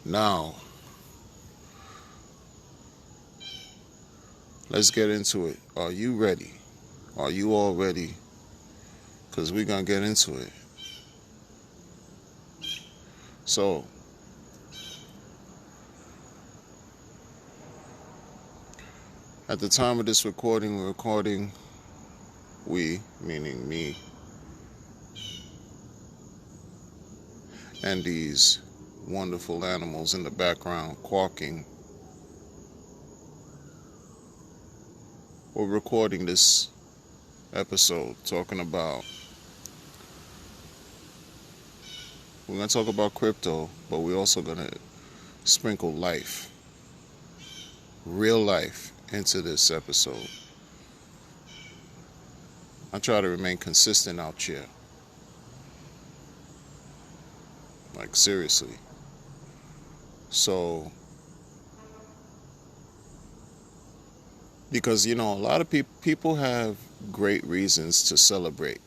Now, let's get into it. Are you ready? Are you all ready? Because we're going to get into it. So, at the time of this recording, we, meaning me, and these wonderful animals in the background quacking, we're recording this episode talking about, we're going to talk about crypto, but we're also going to sprinkle life, real life, into this episode. I try to remain consistent out here. Like, seriously. So, because, a lot of people have great reasons to celebrate.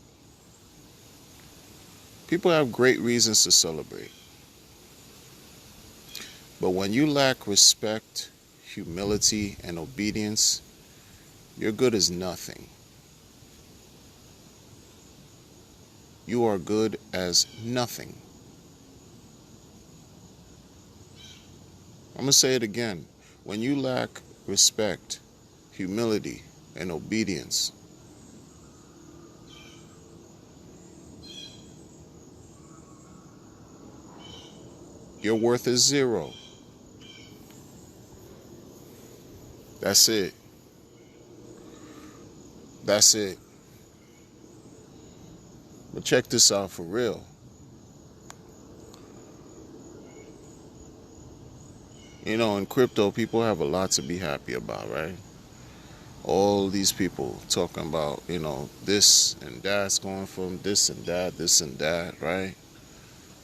People have great reasons to celebrate. But when you lack respect, humility, and obedience, you're good as nothing. You are good as nothing. I'm going to say it again. When you lack respect, humility, and obedience, your worth is zero. That's it. That's it. But check this out for real. In crypto, people have a lot to be happy about, right? All these people talking about, this and that's going from this and that, right?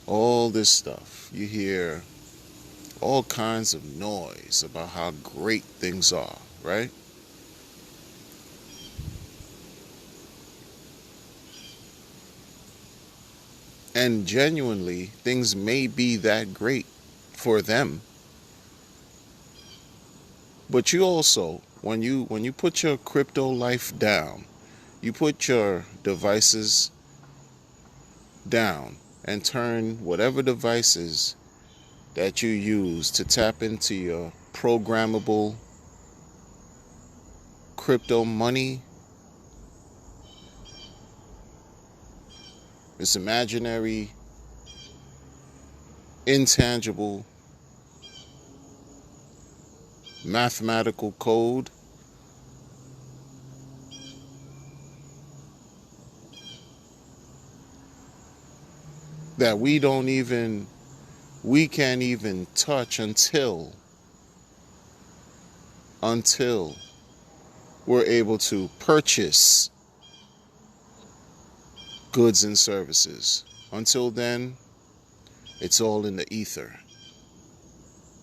All this stuff. You hear all kinds of noise about how great things are, right? And genuinely, things may be that great for them. But you also, when you put your crypto life down, you put your devices down and turn whatever devices that you use to tap into your programmable crypto money, this imaginary, intangible, mathematical code, that we can't even touch until we're able to purchase goods and services. Until then, it's all in the ether.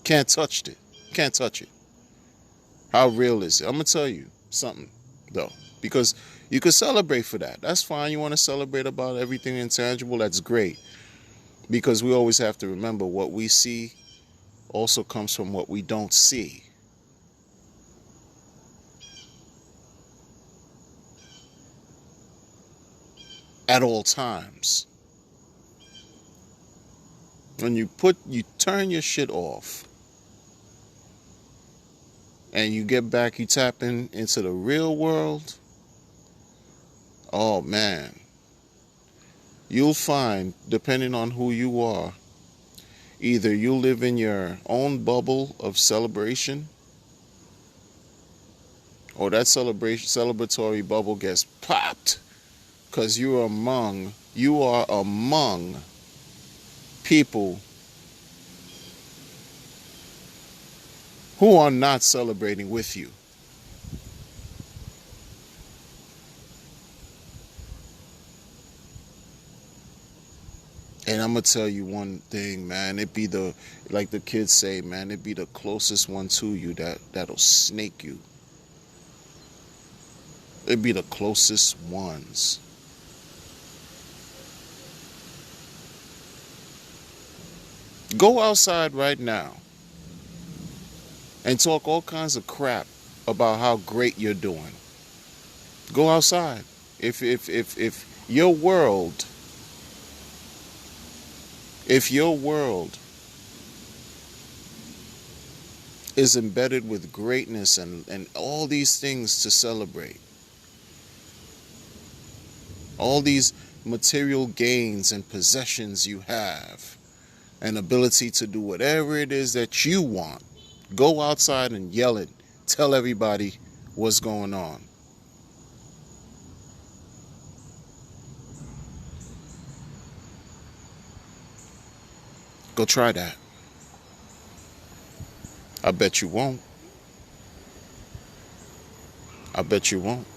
Can't touch it. Can't touch it. How real is it? I'm going to tell you something, though. Because you could celebrate for that. That's fine. You want to celebrate about everything intangible. That's great. Because we always have to remember what we see also comes from what we don't see. At all times. When you turn your shit off and you get back, you tap into the real world, oh man, you'll find, depending on who you are, either you live in your own bubble of celebration, or that celebratory bubble gets popped because you are among people who are not celebrating with you. And I'm going to tell you one thing, man. It be like the kids say, man, it be the closest one to you that'll snake you. It be the closest ones. Go outside right now and talk all kinds of crap about how great you're doing. Go outside. If your world, if your world is embedded with greatness and all these things to celebrate, all these material gains and possessions you have, and ability to do whatever it is that you want, go outside and yell it. Tell everybody what's going on. Go try that. I bet you won't. I bet you won't.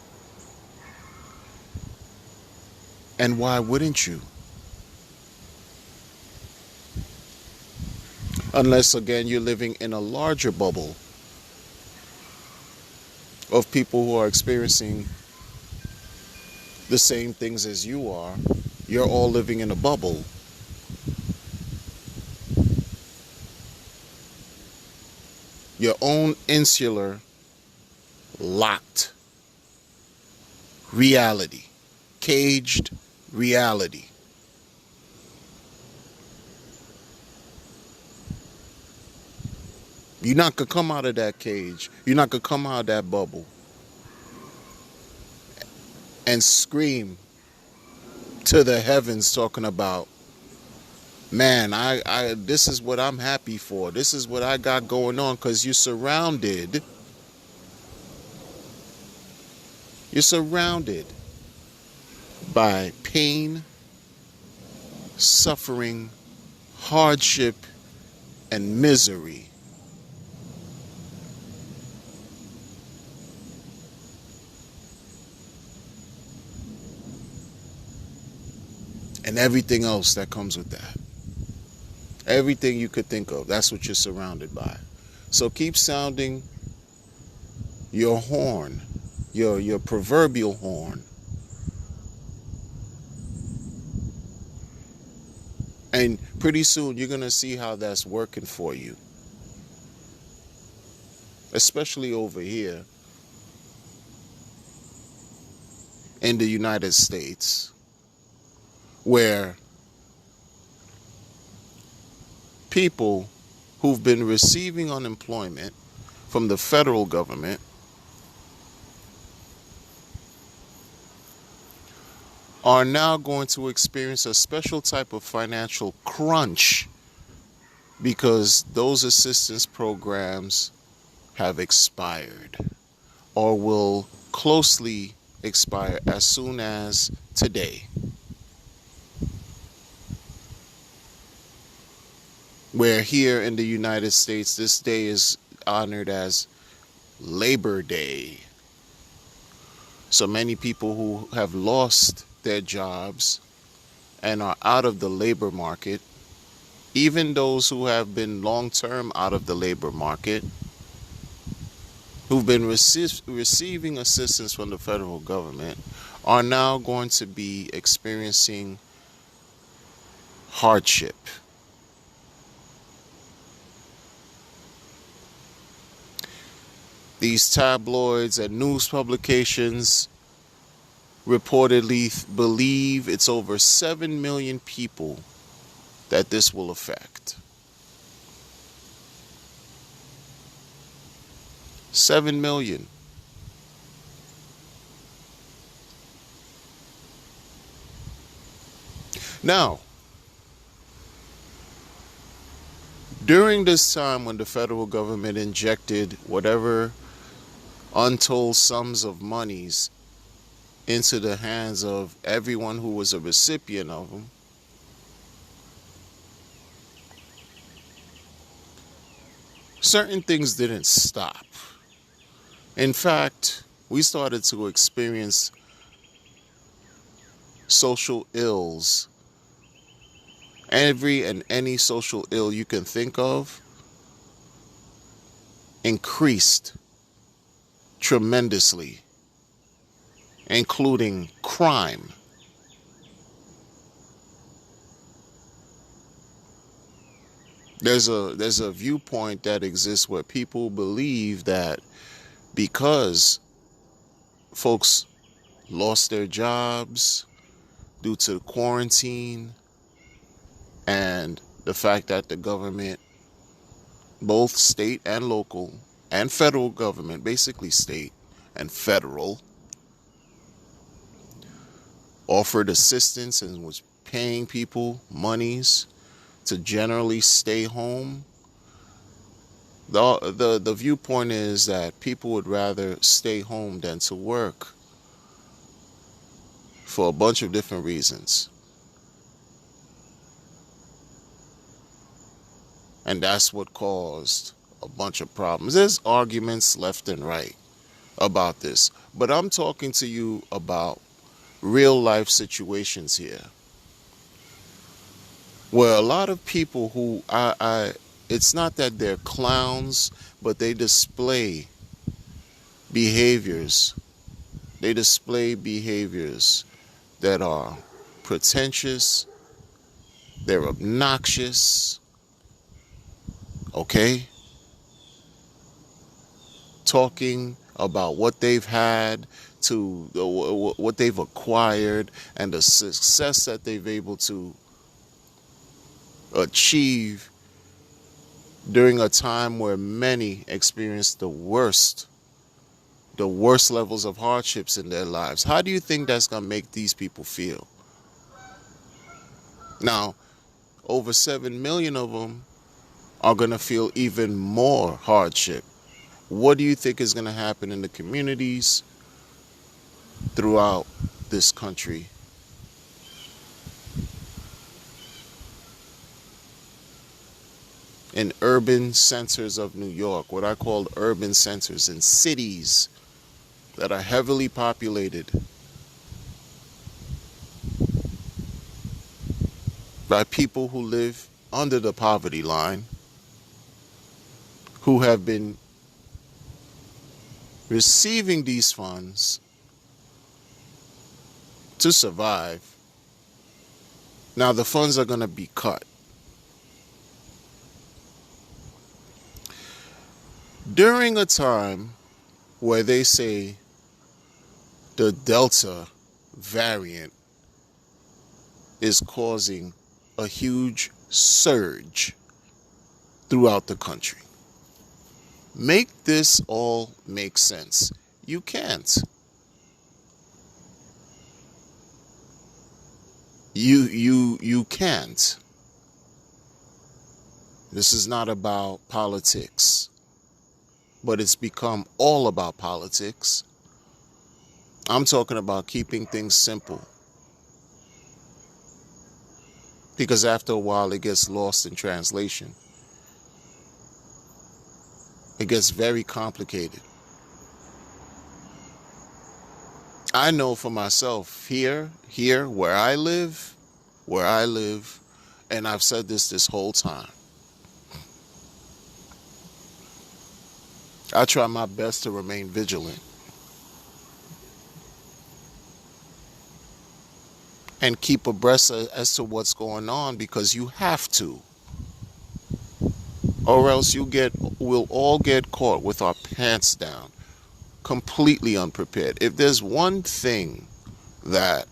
And why wouldn't you? Unless, again, you're living in a larger bubble of people who are experiencing the same things as you are. You're all living in a bubble. Your own insular, locked reality. Caged reality. You're not going to come out of that cage. You're not going to come out of that bubble and scream to the heavens talking about, man, I this is what I'm happy for. This is what I got going on, because you're surrounded by pain, suffering, hardship, and misery. And everything else that comes with that. Everything you could think of, that's what you're surrounded by. So keep sounding your horn, your proverbial horn. And pretty soon you're going to see how that's working for you. Especially over here in the United States, where people who've been receiving unemployment from the federal government are now going to experience a special type of financial crunch because those assistance programs have expired or will closely expire as soon as today. Where here in the United States, this day is honored as Labor Day. So many people who have lost their jobs and are out of the labor market, even those who have been long-term out of the labor market, who've been receiving assistance from the federal government, are now going to be experiencing hardship. These tabloids and news publications reportedly believe it's over 7 million people that this will affect. 7 million. Now, during this time when the federal government injected whatever untold sums of monies into the hands of everyone who was a recipient of them, certain things didn't stop. In fact, we started to experience social ills. Every and any social ill you can think of increased tremendously, including crime. There's a viewpoint that exists where people believe that because folks lost their jobs due to quarantine and the fact that the government, both state and local and federal government, basically state and federal, offered assistance and was paying people monies to generally stay home. The viewpoint is that people would rather stay home than to work for a bunch of different reasons. And that's what caused a bunch of problems. There's arguments left and right about this, but I'm talking to you about real life situations here where a lot of people who it's not that they're clowns, but they display behaviors. They display behaviors that are pretentious, they're obnoxious, okay? Talking about what they've had, to what they've acquired, and the success that they've able to achieve during a time where many experience the worst levels of hardships in their lives. How do you think that's going to make these people feel? Now, over 7 million of them are going to feel even more hardship. What do you think is going to happen in the communities throughout this country? In urban centers of New York, what I call urban centers, in cities that are heavily populated by people who live under the poverty line, who have been receiving these funds to survive. Now the funds are going to be cut. During a time where they say the Delta variant is causing a huge surge throughout the country. Make this all make sense. You can't. You can't. This is not about politics, but it's become all about politics. I'm talking about keeping things simple, because after a while it gets lost in translation. It gets very complicated. I know for myself here where I live, and I've said this whole time. I try my best to remain vigilant and keep abreast as to what's going on, because you have to, or else we'll all get caught with our pants down, completely unprepared. If there's one thing that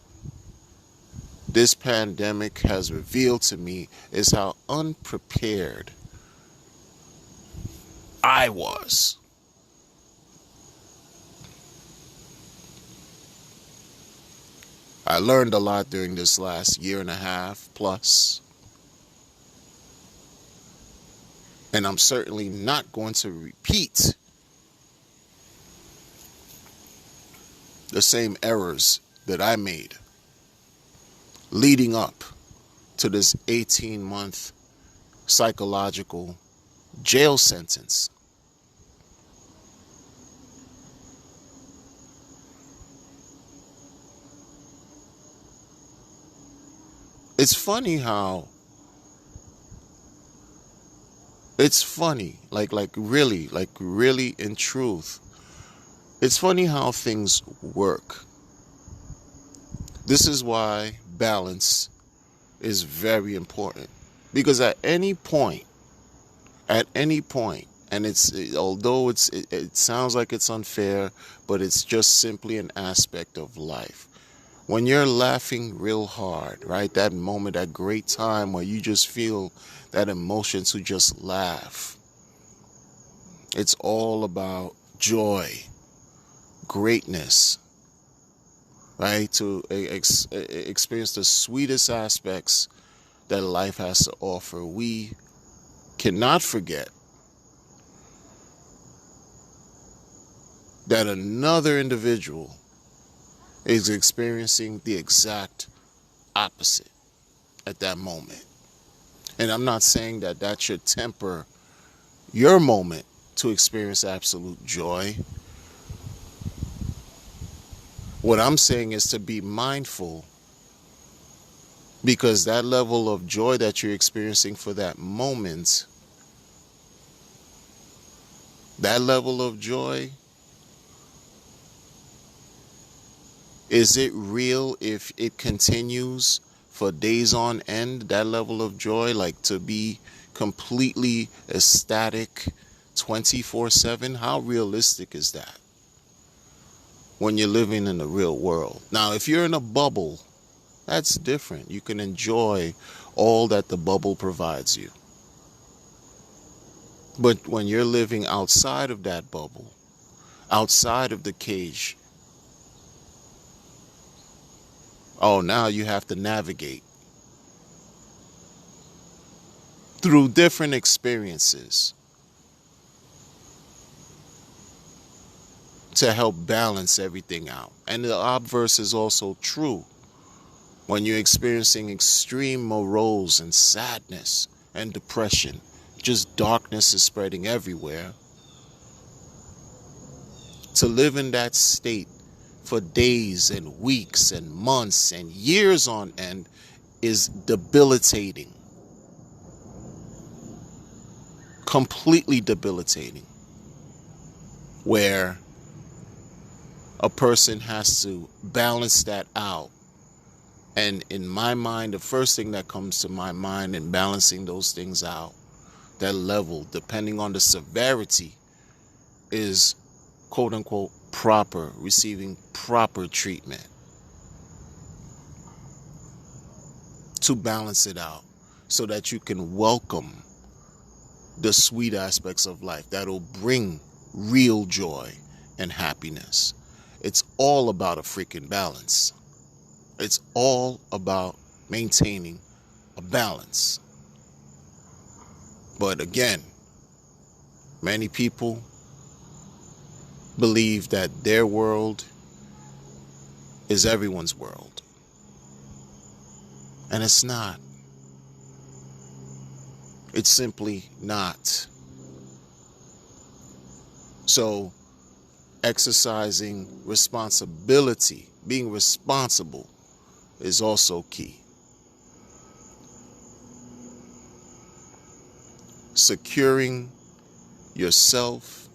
this pandemic has revealed to me, is how unprepared I was. I learned a lot during this last year and a half plus. And I'm certainly not going to repeat the same errors that I made leading up to this 18-month psychological jail sentence. It's funny, really in truth, it's funny how things work. This is why balance is very important. Because at any point At any point, and although it sounds like it's unfair, but it's just simply an aspect of life. When you're laughing real hard, right? That moment, that great time where you just feel that emotion to just laugh. It's all about joy, greatness, right? To experience the sweetest aspects that life has to offer. We cannot forget that another individual is experiencing the exact opposite at that moment. And I'm not saying that that should temper your moment to experience absolute joy. What I'm saying is to be mindful, because that level of joy that you're experiencing for that moment, that level of joy, is it real if it continues for days on end? That level of joy, like to be completely ecstatic 24/7, how realistic is that when you're living in the real world? Now, if you're in a bubble, that's different. You can enjoy all that the bubble provides you. But when you're living outside of that bubble, outside of the cage, oh, now you have to navigate through different experiences to help balance everything out. And the obverse is also true. When you're experiencing extreme morose and sadness and depression, just darkness is spreading everywhere. To live in that state for days and weeks and months and years on end is debilitating. Completely debilitating. Where a person has to balance that out. And in my mind, the first thing that comes to my mind in balancing those things out, that level, depending on the severity, is quote unquote proper, receiving proper treatment to balance it out so that you can welcome the sweet aspects of life that'll bring real joy and happiness. It's all about a freaking balance. It's all about maintaining a balance. But again, many people believe that their world is everyone's world. And it's not. It's simply not. So, exercising responsibility, being responsible, is also key. Securing yourself,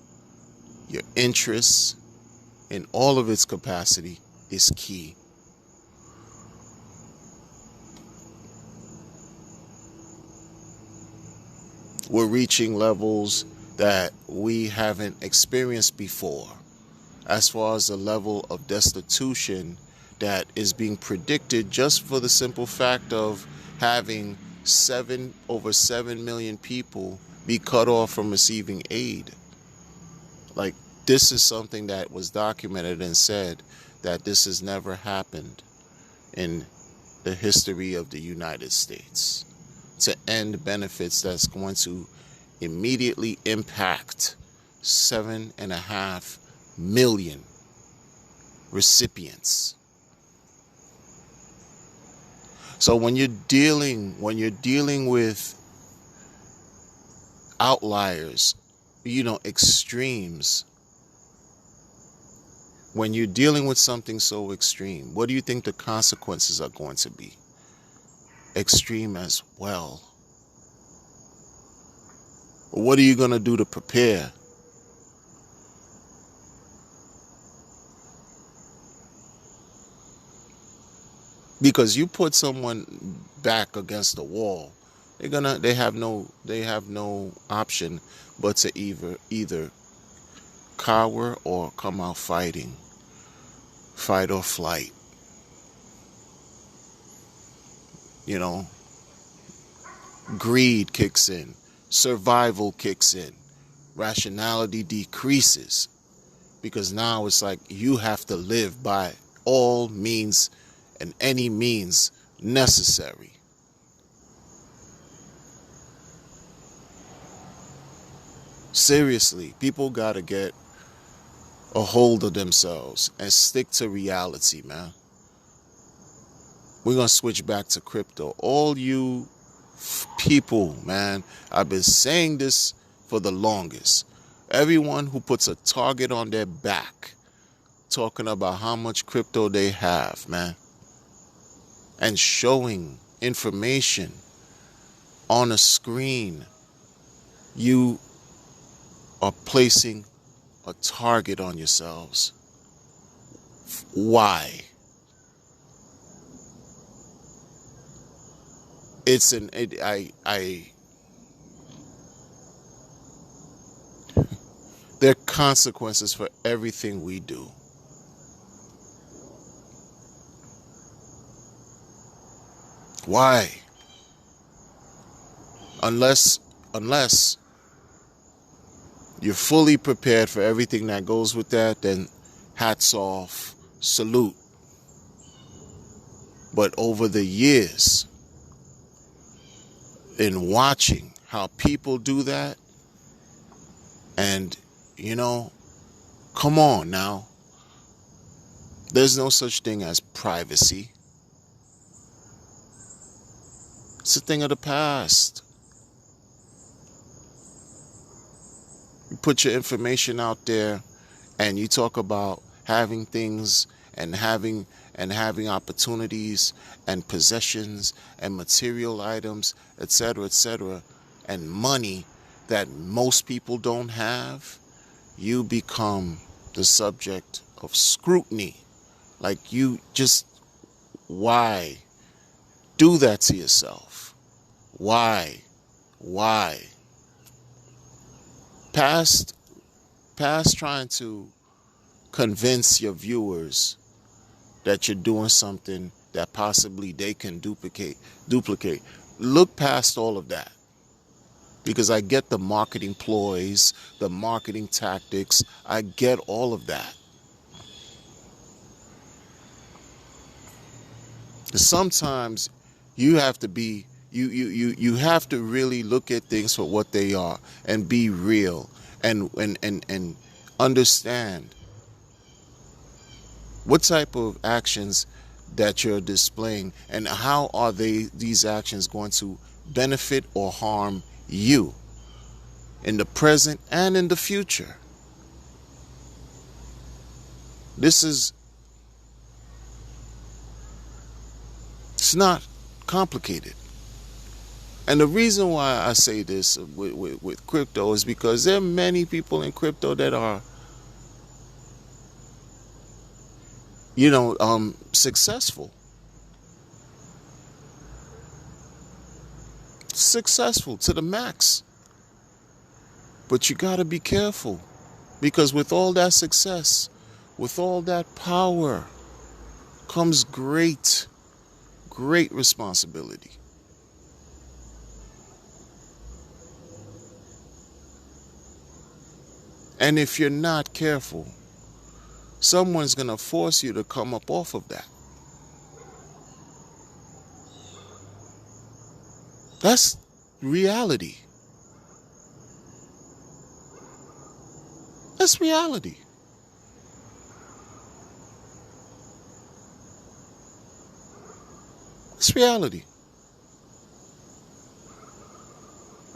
your interests, in all of its capacity is key. We're reaching levels that we haven't experienced before, as far as the level of destitution that is being predicted, just for the simple fact of having over 7 million people be cut off from receiving aid. Like, this is something that was documented and said that this has never happened in the history of the United States, to end benefits that's going to immediately impact 7.5 million recipients. So when you're dealing with outliers, extremes, when you're dealing with something so extreme, what do you think the consequences are going to be? Extreme as well. What are you going to do to prepare? Because you put someone back against the wall They have no option but to either cower or come out fighting, fight or flight. You know, greed kicks in, survival kicks in, rationality decreases because now it's like you have to live by all means and any means necessary. Seriously, people gotta get a hold of themselves and stick to reality, man. We're gonna switch back to crypto. All you people, man, I've been saying this for the longest. Everyone who puts a target on their back talking about how much crypto they have, man, and showing information on a screen, you are placing a target on yourselves. Why? It's an it, I There are consequences for everything we do. Why? Unless you're fully prepared for everything that goes with that, then hats off, salute. But over the years, in watching how people do that, and come on now, there's no such thing as privacy. It's a thing of the past. You put your information out there and you talk about having things and having opportunities and possessions and material items, etc., and money that most people don't have. You become the subject of scrutiny. Like, why do that to yourself? Why? Past trying to convince your viewers that you're doing something that possibly they can duplicate. Look past all of that. Because I get the marketing ploys, the marketing tactics, I get all of that. Sometimes you have to be you have to really look at things for what they are and be real and understand what type of actions that you're displaying and how are these actions going to benefit or harm you in the present and in the future. It's not complicated. And the reason why I say this with crypto is because there are many people in crypto that are, successful to the max. But you got to be careful, because with all that success, with all that power, comes great responsibility. And if you're not careful, someone's going to force you to come up off of that. That's reality. That's reality. It's reality.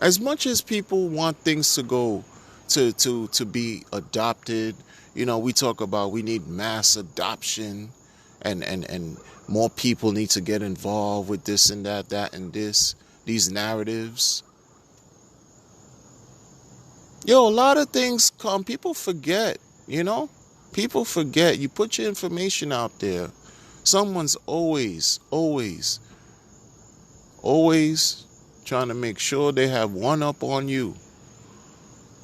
As much as people want things to go to be adopted, we talk about we need mass adoption and more people need to get involved with this and that and this, these narratives. A lot of things come, people forget, people forget. You put your information out there, someone's always trying to make sure they have one up on you.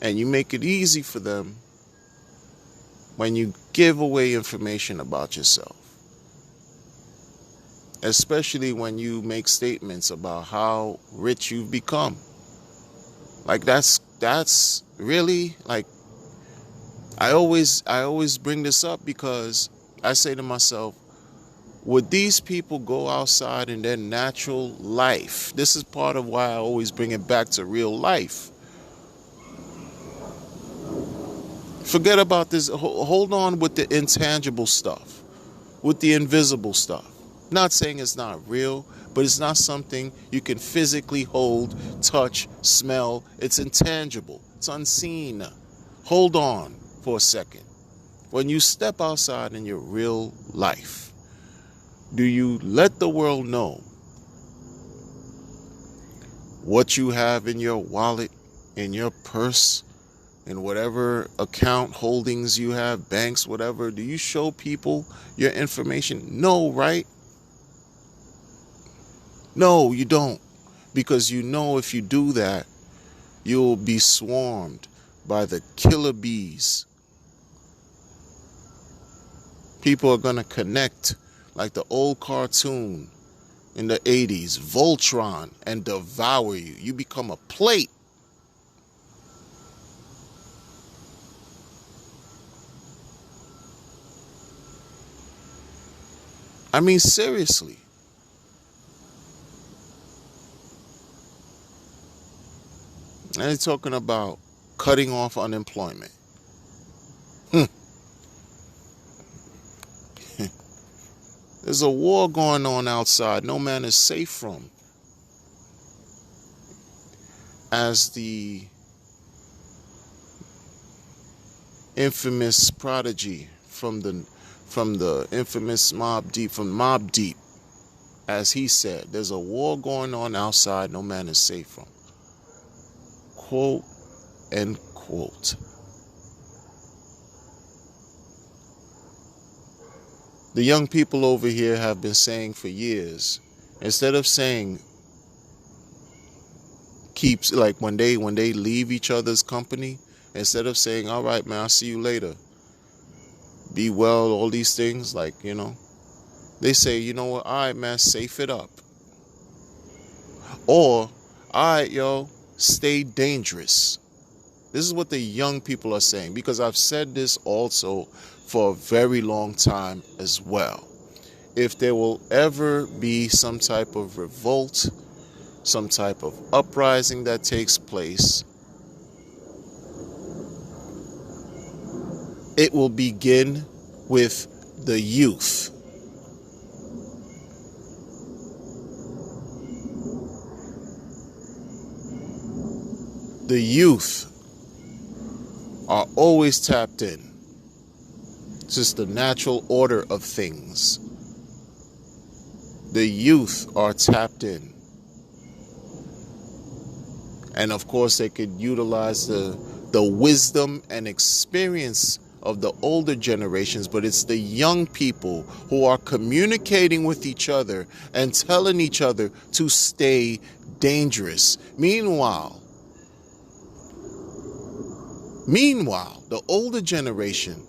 And you make it easy for them when you give away information about yourself. Especially when you make statements about how rich you've become. Like that's really, like, I always bring this up because I say to myself, would these people go outside in their natural life? This is part of why I always bring it back to real life. Forget about this. Hold on with the intangible stuff, with the invisible stuff. Not saying it's not real, but it's not something you can physically hold, touch, smell. It's intangible. It's unseen. Hold on for a second. When you step outside in your real life, do you let the world know what you have in your wallet, in your purse, in whatever account holdings you have, banks, whatever? Do you show people your information? No, right? No, you don't. Because you know if you do that, you'll be swarmed by the killer bees. People are going to connect like the old cartoon in the 80s, Voltron, and devour you. You become a plate. I mean, seriously. And they're talking about cutting off unemployment. There's a war going on outside no man is safe from. As the infamous prodigy from the infamous Mobb Deep, from Mobb Deep, as he said, there's a war going on outside no man is safe from. Quote and quote. The young people over here have been saying for years, instead of saying keeps, like when they leave each other's company, instead of saying, all right, man, I'll see you later, be well, all these things, like, they say, you know what, all right, man, safe it up. Or, all right, yo, stay dangerous. This is what the young people are saying, because I've said this also for a very long time as well. If there will ever be some type of revolt, some type of uprising that takes place, it will begin with the youth. The youth are always tapped in. It's just the natural order of things. The youth are tapped in. And of course, they could utilize the wisdom and experience of the older generations, but it's the young people who are communicating with each other and telling each other to stay dangerous. Meanwhile, the older generation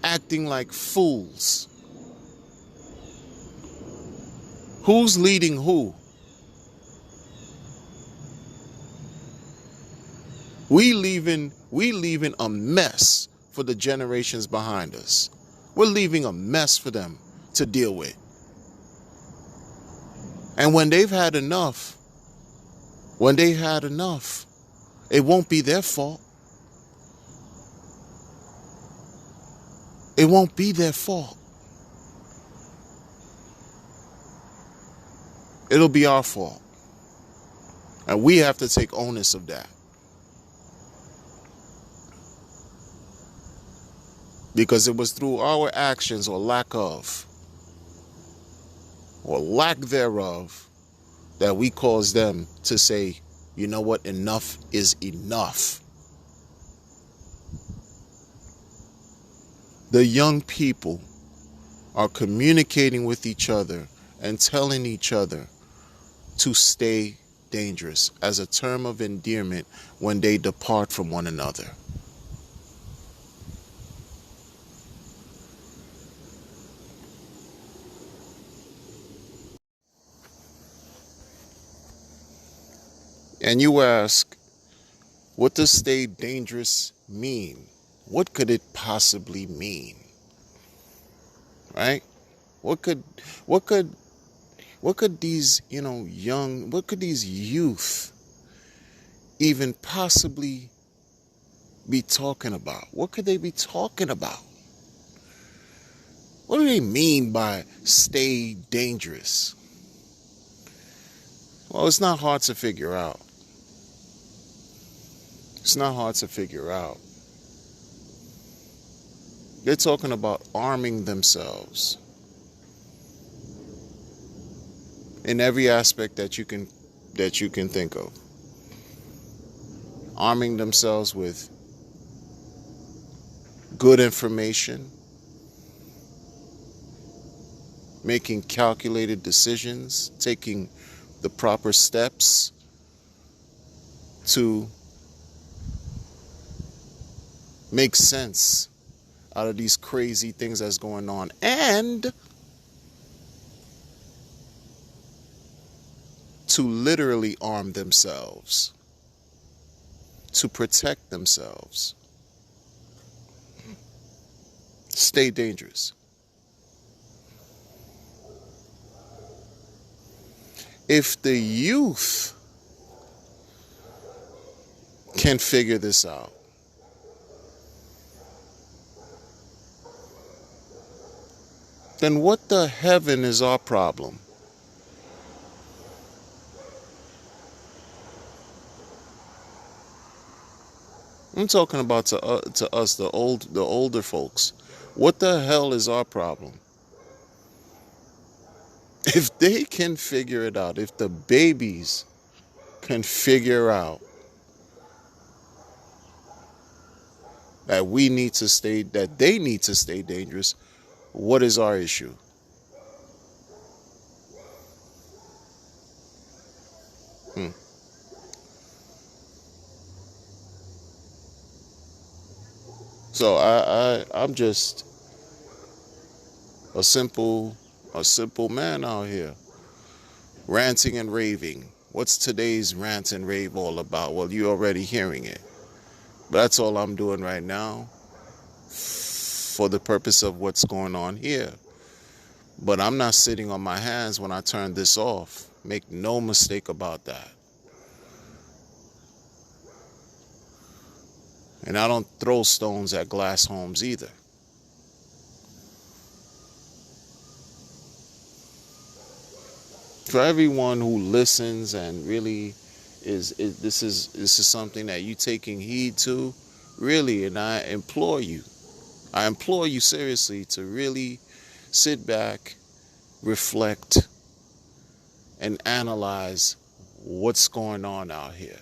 acting like fools. Who's leading who? We leaving a mess for the generations behind us. We're leaving a mess for them to deal with. And when they've had enough, it won't be their fault. It won't be their fault. It'll be our fault. And we have to take onus of that. Because it was through our actions or lack thereof, that we caused them to say, you know what, enough is enough. The young people are communicating with each other and telling each other to stay dangerous as a term of endearment when they depart from one another. And you ask, what does stay dangerous mean? What could it possibly mean? Right? What could what could what could these, what could these youth even possibly be talking about? What could they be talking about? What do they mean by stay dangerous? Well, it's not hard to figure out. It's not hard to figure out. They're talking about arming themselves in every aspect that you can think of. Arming themselves with good information, making calculated decisions, taking the proper steps to make sense out of these crazy things that's going on, and to literally arm themselves, to protect themselves. Stay dangerous. If the youth can figure this out, then what the heaven is our problem? I'm talking about to us, the older folks. What the hell is our problem? If they can figure it out, if the babies can figure out that they need to stay dangerous, what is our issue? So I'm just a simple man out here, ranting and raving. What's today's rant and rave all about? Well, you're already hearing it. But that's all I'm doing right now for the purpose of what's going on here. But I'm not sitting on my hands when I turn this off. Make no mistake about that. And I don't throw stones at glass homes either. For everyone who listens and really this is something that you taking heed to, really, and I implore you seriously to really sit back, reflect, and analyze what's going on out here.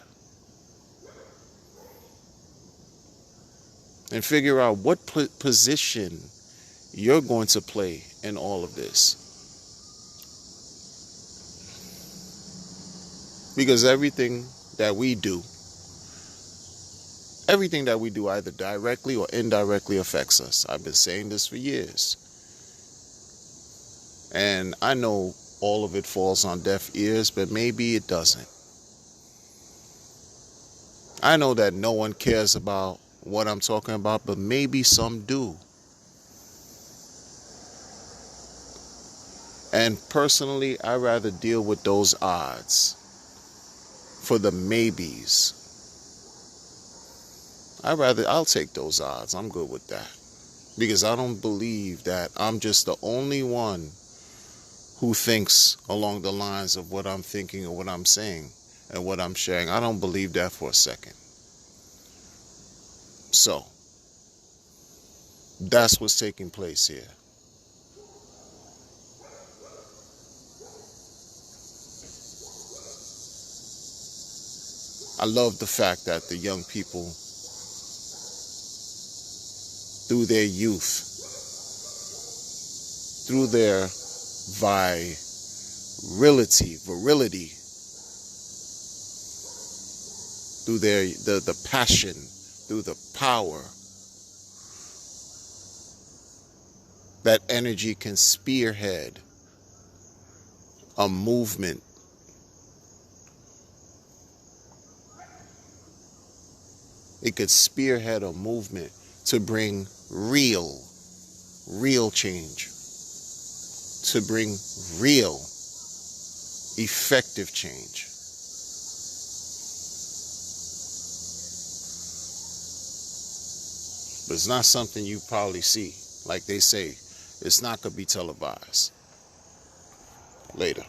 And figure out what position you're going to play in all of this. Because everything that we do either directly or indirectly affects us. I've been saying this for years. And I know all of it falls on deaf ears, but maybe it doesn't. I know that no one cares about what I'm talking about, but maybe some do. And personally, I rather deal with those odds for the maybes. I'll take those odds. I'm good with that. Because I don't believe that I'm just the only one who thinks along the lines of what I'm thinking or what I'm saying and what I'm sharing. I don't believe that for a second. So, that's what's taking place here. I love the fact that the young people, through their youth, through their virility, through the passion, through the power. That energy can spearhead a movement. It could spearhead a movement to bring real change, to bring real, effective change. But it's not something you probably see. Like they say, it's not going to be televised. Later.